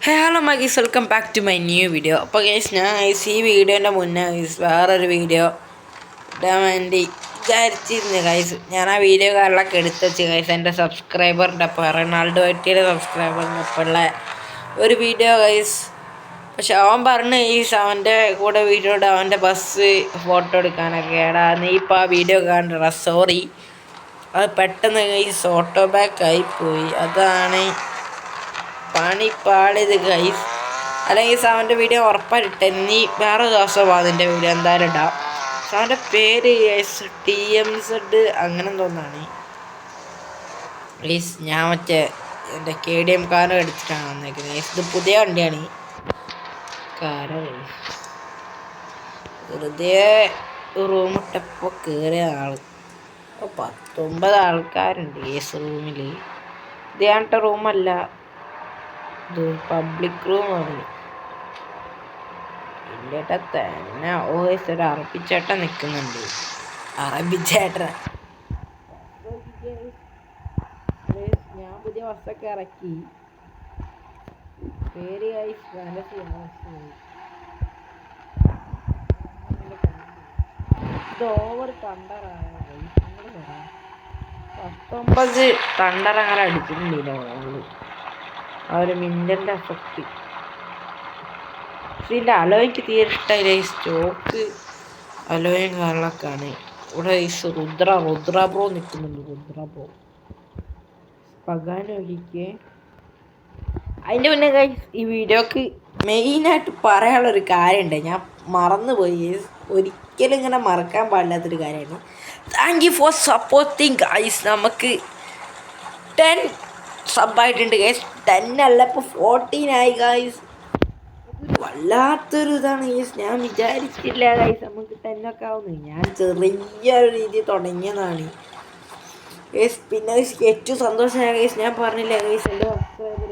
Hello guys, welcome back to my new video. അപ്പോൾ guys, ഞാൻ ഈ വീഡിയോൻ്റെ മുന്നേ വേറൊരു വീഡിയോ ഇടാൻ വേണ്ടി വിചാരിച്ചിരുന്നു ഗൈസ്. ഞാൻ ആ വീഡിയോ കാര്യങ്ങളൊക്കെ എടുത്ത് വെച്ച് ഗൈസ്. എൻ്റെ സബ്സ്ക്രൈബറിൻ്റെ ഒപ്പം റൊണാൾഡോ വെറ്റിയുടെ സബ്സ്ക്രൈബറിൻ്റെ ഒപ്പമുള്ള ഒരു വീഡിയോ ഗൈസ്. പക്ഷെ അവൻ പറഞ്ഞു അവൻ്റെ കൂടെ വീഡിയോ ഇടാൻ അവൻ്റെ ബസ് ഫോട്ടോ എടുക്കാനൊക്കെ. എടാ നീ ഇപ്പോൾ ആ വീഡിയോ കാണണ്ട, സോറി. അത് പെട്ടെന്ന് ഗൈസ് ഓട്ടോ ബാക്ക് ആയിപ്പോയി, അതാണ് പണിപ്പാളിത് ഗൈസ്. അല്ലെങ്കിൽ അവൻ്റെ വീഡിയോ ഉറപ്പായിട്ടെ. നീ വേറെ ദിവസം അതിൻ്റെ വീഡിയോ എന്തായാലും ഇടാം. അവൻ്റെ പേര് TMZ അങ്ങനെ തോന്നാണ് ഗൈസ്. ഞാൻ എൻ്റെ KDM കാർ എടുത്തിട്ടാണ് വന്നേക്കുന്നത് ഗൈസ്. ഇത് പുതിയ വണ്ടിയാണ് കാറ്. വെറുതെ റൂം ഇട്ടപ്പോൾ കയറിയ 19 ആൾക്കാരുണ്ട് ഗൈസ് റൂമിൽ. ഇത് ഞാനിട്ട റൂമല്ല, ഇത് പബ്ലിക് റൂമാണ്. എൻ്റെ തന്നെ ഒരു അറബിച്ചേട്ടൻ നിൽക്കുന്നുണ്ട്. അറബിച്ചേട്ടൻ ഞാൻ പുതിയ ബസ്സൊക്കെ ഇറക്കി. പേര് ഇത് ഓവർ തണ്ടറായ 19 തണ്ടർ അങ്ങനെ അടിച്ചിട്ടുണ്ടല്ലോ ആ ഒരു മിന്നലിൻ്റെ എഫക്റ്റ്. പക്ഷെ ഇതിൻ്റെ അലോയ്ക്ക് തീരെ ഇഷ്ടമില്ല. ഈ സ്റ്റോക്ക് അലോയും കാര്യങ്ങളൊക്കെയാണ്. ഇവിടെ ഈ റുദ്ര ബ്രോ നിൽക്കുന്നുണ്ട്. റുദ്ര ബ്രോ പകാൻ നോക്കിക്കേ. അതിൻ്റെ മുന്നേ ഈ വീഡിയോക്ക് മെയിനായിട്ട് പറയാനുള്ളൊരു കാര്യമുണ്ട്, ഞാൻ മറന്നുപോയി. ഒരിക്കലും ഇങ്ങനെ മറക്കാൻ പാടില്ലാത്തൊരു കാര്യമാണ്. Thank you for supporting guys. നമുക്ക് 10 സബ്ബായിട്ടുണ്ട് ഗൈസ്. 10 അല്ല, ഇപ്പോൾ 14 ആയി ഗൈസ്. വല്ലാത്തൊരു ഇതാണ് ഗൈസ്. ഞാൻ വിചാരിച്ചില്ല ഗൈസ് നമുക്ക് 10 ഒക്കെ ആവുന്നു. ഞാൻ ചെറിയൊരു രീതിയിൽ തുടങ്ങിയതാണ് ഗൈസ്. പിന്നെ ഏറ്റവും സന്തോഷമായ ഗൈസ്, ഞാൻ പറഞ്ഞില്ല ഗൈസ്, എൻ്റെ സബ്സ്ക്രൈബർ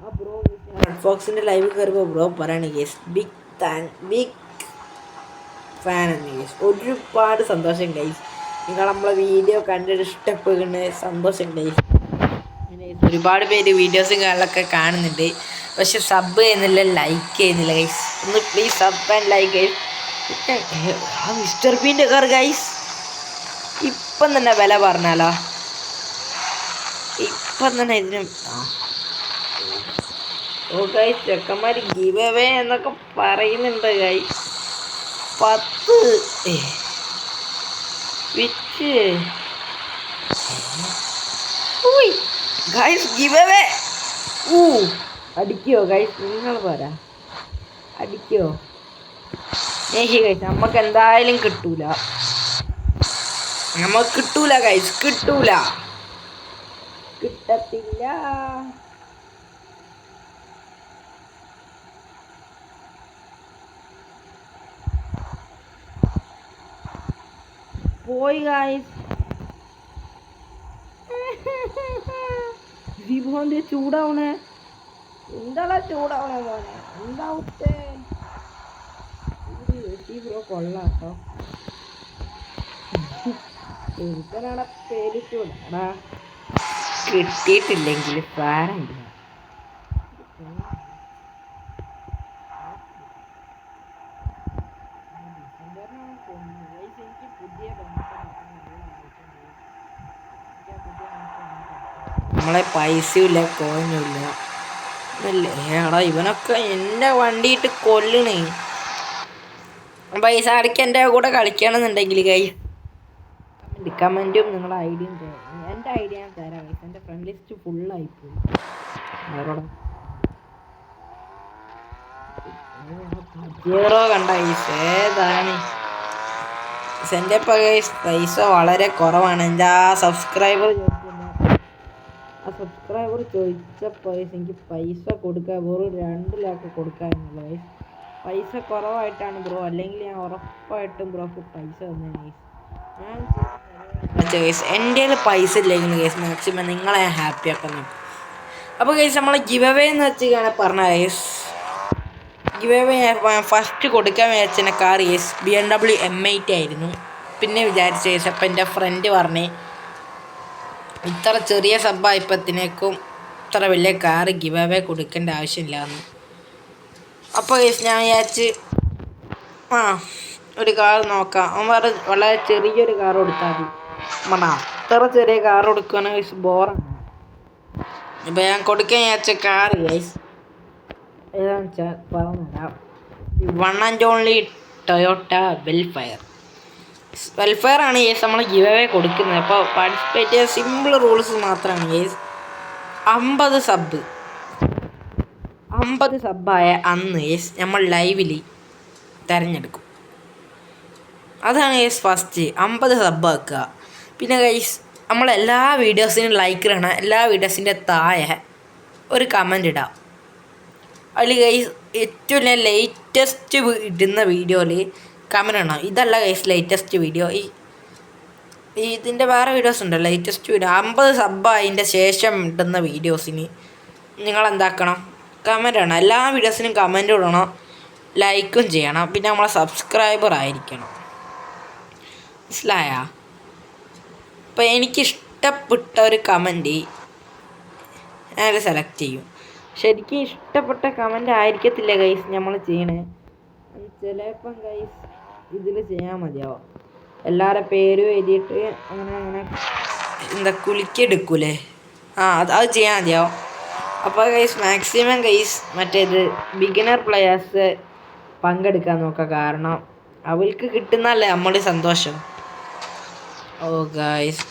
ആ ബ്രോ റെഡ് ഫോക്സിൻ്റെ ലൈവ് കയറുമ്പോൾ ബ്രോ പറയണേ ഗൈസ്, ബിഗ് ഫാൻ എന്ന് ഗൈസ്. ഒരുപാട് സന്തോഷം ഗൈസ്. നിങ്ങൾ നമ്മളെ വീഡിയോ കണ്ടിട്ട് ഇഷ്ടപ്പെടുന്ന സന്തോഷം ഗൈസ്. ഒരുപാട് പേര് വീഡിയോസും കാര്യങ്ങളൊക്കെ കാണുന്നുണ്ട്, പക്ഷെ സബ് ചെയ്യുന്നില്ല, ലൈക്ക് ചെയ്യുന്നില്ല ഗൈസ്. ഒന്ന് please sub and like guys. ആ മിസ്റ്റർ ബീൻ്റെ കാർ ഗൈസ് ഇപ്പം തന്നെ വില പറഞ്ഞാലോ, ഇപ്പം തന്നെ ഇതിന് ഓ ഗൈസ്, ചെക്കന്മാർ ഗിവ് അവേ എന്നൊക്കെ പറയുന്നുണ്ട് ഗൈസ്. 10 വിറ്റ് ഗൈസ് ഗിവ് അവേ. അടിക്കോ ഗൈസ്? നിങ്ങൾ പോരാ, അടിക്കോ? ഗൈസ് നമുക്ക് എന്തായാലും കിട്ടൂല, നമുക്ക് കിട്ടൂല ഗൈസ്, കിട്ടത്തില്ല. പോയി ഗൈസ്. വിഭവന്റെ ചൂടാവണേ, എന്താ ചൂടാവണേ മോനെ, എന്താവട്ടെ. ബ്രോ കൊള്ളാട്ടോ, എനിക്കാണ് പേര് ചൂടാ. കിട്ടിയിട്ടില്ലെങ്കിൽ സാരമില്ല. നമ്മളെ പൈസയില്ല, കോയിനുമില്ല. ഏടാ ഇവനൊക്കെ എൻ്റെ വണ്ടിയിട്ട് കൊല്ലണേ. പൈസ അടയ്ക്ക് എൻ്റെ കൂടെ കളിക്കണമെന്നുണ്ടെങ്കിൽ കമൻറ്റും നിങ്ങളുടെ ഐഡിയയും തരാം. എൻ്റെ ഐഡിയ ഞാൻ തരാം ഗൈസ്. എൻ്റെ ഫ്രണ്ട് ലിസ്റ്റ് ഫുള്ളായിപ്പോയി. സീറോ കണ്ട ഗൈസ്, ഏതാണ് എൻ്റെ ഇപ്പോൾ ഗൈസ് പൈസ വളരെ കുറവാണ്. എൻ്റെ ആ സബ്സ്ക്രൈബർ ചോദിച്ചപ്പോൾ എനിക്ക് പൈസ കൊടുക്കാൻ വെറും 2 ലാക്ക് കൊടുക്കാമെന്നുള്ള ഗൈസ്. പൈസ കുറവായിട്ടാണ് ബ്രോ, അല്ലെങ്കിൽ ഞാൻ ഉറപ്പായിട്ടും ബ്രോക്ക് പൈസ തന്നെ ഗൈസ്. എൻ്റെ പൈസ ഇല്ലെങ്കിൽ ഗൈസ് മാക്സിമം നിങ്ങളെ ഹാപ്പി ആക്കുന്നു. അപ്പോൾ ഗൈസ് നമ്മളെ ഗിവ് അവേ എന്ന് വെച്ചാൽ പറഞ്ഞ ഗൈസ്, ഗിവ് അവേ ഫസ്റ്റ് കൊടുക്കാൻ വിചാരിച്ച കാർ BMW M8 ആയിരുന്നു. പിന്നെ വിചാരിച്ച ഗൈസ്, അപ്പം എൻ്റെ ഫ്രണ്ട് പറഞ്ഞേ ഇത്ര ചെറിയ സബ്ബായപ്പത്തിനേക്കും അത്ര വലിയ കാറ് ഗിവ് അവേ കൊടുക്കേണ്ട ആവശ്യമില്ല എന്ന്. അപ്പോൾ ഞാൻ വിചാരിച്ച് ഒരു കാർ നോക്കാം. അവൻ വളരെ ചെറിയൊരു കാർ കൊടുത്താൽ മതി. അത്ര ചെറിയ കാർ കൊടുക്കുകയാണെങ്കിൽ ബോറാണ്. ഇപ്പം ഞാൻ കൊടുക്കാൻ വിചാരിച്ച കാർ ഗൈസ് ഏതാണെന്ന് വെച്ചാൽ പറഞ്ഞുതരാം. One and only Toyota welfare ആണ് ഗൈസ് നമ്മൾ ഗിവ് അവേ കൊടുക്കുന്നത്. അപ്പോൾ പാർട്ടിസിപ്പേറ്റ് ചെയ്യാൻ സിമ്പിൾ റൂൾസ് മാത്രമാണ് ഗൈസ്. 50 സബ്ബായ അന്ന് ഗൈസ് നമ്മൾ ലൈവിൽ തിരഞ്ഞെടുക്കും. അതാണ് ഗൈസ് ഫസ്റ്റ് 50 സബ്ബ് ആക്കുക. പിന്നെ ഗൈസ് നമ്മളെല്ലാ വീഡിയോസിനും ലൈക്ക് ഇടണം. എല്ലാ വീഡിയോസിൻ്റെ താഴെ ഒരു കമൻ്റ് ഇടാം. അതിൽ ഗൈസ് ഏറ്റവും ലേറ്റസ്റ്റ് ഇടുന്ന വീഡിയോയിൽ കമൻ്റ് ഇടണം. ഇതല്ല ഗൈസ് ലേറ്റസ്റ്റ് വീഡിയോ, ഇതിൻ്റെ വേറെ വീഡിയോസ് ഉണ്ട്. ലേറ്റസ്റ്റ് വീഡിയോ 50 സബ്ബ് അതിൻ്റെ ശേഷം ഇടുന്ന വീഡിയോസിന് നിങ്ങളെന്താക്കണം, കമൻ്റ് ഇടണം. എല്ലാ വീഡിയോസിനും കമൻ്റ് ഇടണം, ലൈക്കും ചെയ്യണം. പിന്നെ നമ്മളെ സബ്സ്ക്രൈബർ ആയിരിക്കണം. മനസ്സിലായ? അപ്പോൾ എനിക്കിഷ്ടപ്പെട്ട ഒരു കമൻറ്റ് ഞാനത് സെലക്ട് ചെയ്യും. ശരിക്കും ഇഷ്ടപ്പെട്ട കമൻ്റ് ആയിരിക്കത്തില്ല ഗൈസ് നമ്മൾ ചെയ്യണേ. ചിലപ്പം ഗൈസ് ഇതിൽ ചെയ്യാൻ മതിയാവും. എല്ലാവരുടെ പേരും എഴുതിയിട്ട് അങ്ങനെ എന്താ കുലുക്കിയെടുക്കൂലേ, അത് ചെയ്യാൻ മതിയാവും. അപ്പോൾ ഗൈസ് മാക്സിമം ഗൈസ് മറ്റേത് ബിഗിനർ പ്ലെയേഴ്സ് പങ്കെടുക്കാൻ നോക്കുക. കാരണം അവർക്ക് കിട്ടുന്നതല്ലേ നമ്മുടെ സന്തോഷം. ഓ ഗൈസ്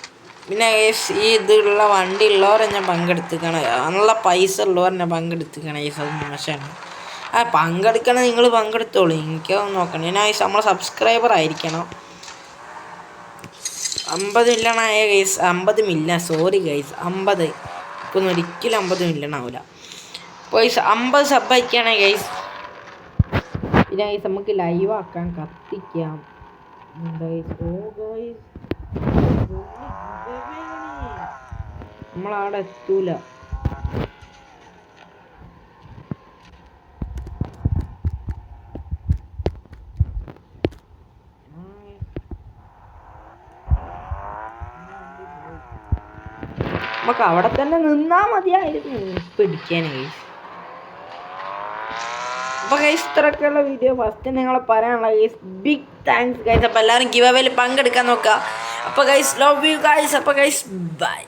പിന്നെ ഗൈസ് ഈ ഇതുള്ള വണ്ടി ഉള്ളവരെ ഞാൻ പങ്കെടുത്തിക്കണം, നല്ല പൈസ ഉള്ളവരെ ഞാൻ പങ്കെടുത്തിക്കണം. ഗൈസ് അത് മോശമാണ്. പങ്കെടുക്കണം, നിങ്ങൾ പങ്കെടുത്തോളൂ, എനിക്കതൊന്നും നോക്കണം. ഞാൻ ഗൈസ് നമ്മളെ സബ്സ്ക്രൈബർ ആയിരിക്കണം. 50 മില്യൺ ആയ ഗൈസ്, 50 മില്യൺ സോറി ഗൈസ് 50 ഇപ്പൊന്നും ഒരിക്കലും 50 മില്യൺ ആവില്ല. അപ്പോൾ ഗൈസ് 50 സബ് അയക്കുകയാണ് ഗൈസ്. പിന്നെ ഗൈസ് നമുക്ക് ലൈവ് ആക്കാൻ കത്തിക്കാം. എന്താ ഗൈസ്, ഓ ഗൈസ് നമ്മളവിടെ എത്തൂല. നമുക്ക് അവിടെ തന്നെ നിന്നാ മതിയായിരുന്നു പിടിക്കാൻ ഗൈസ്. അപ്പോൾ ഗൈസ് ഇത്രയൊക്കെയുള്ള വീഡിയോ. ഫസ്റ്റ് നിങ്ങളെ പറയാനുള്ള ഗൈസ് ബിഗ് താങ്ക്സ് ഗൈസ്. അപ്പോൾ എല്ലാവരും ഗിവ് അവേയിൽ പങ്കെടുക്കാൻ നോക്കുക. അപ്പോൾ ഗൈസ് ലവ് യു ഗൈസ്. അപ്പോൾ ഗൈസ് ബൈ.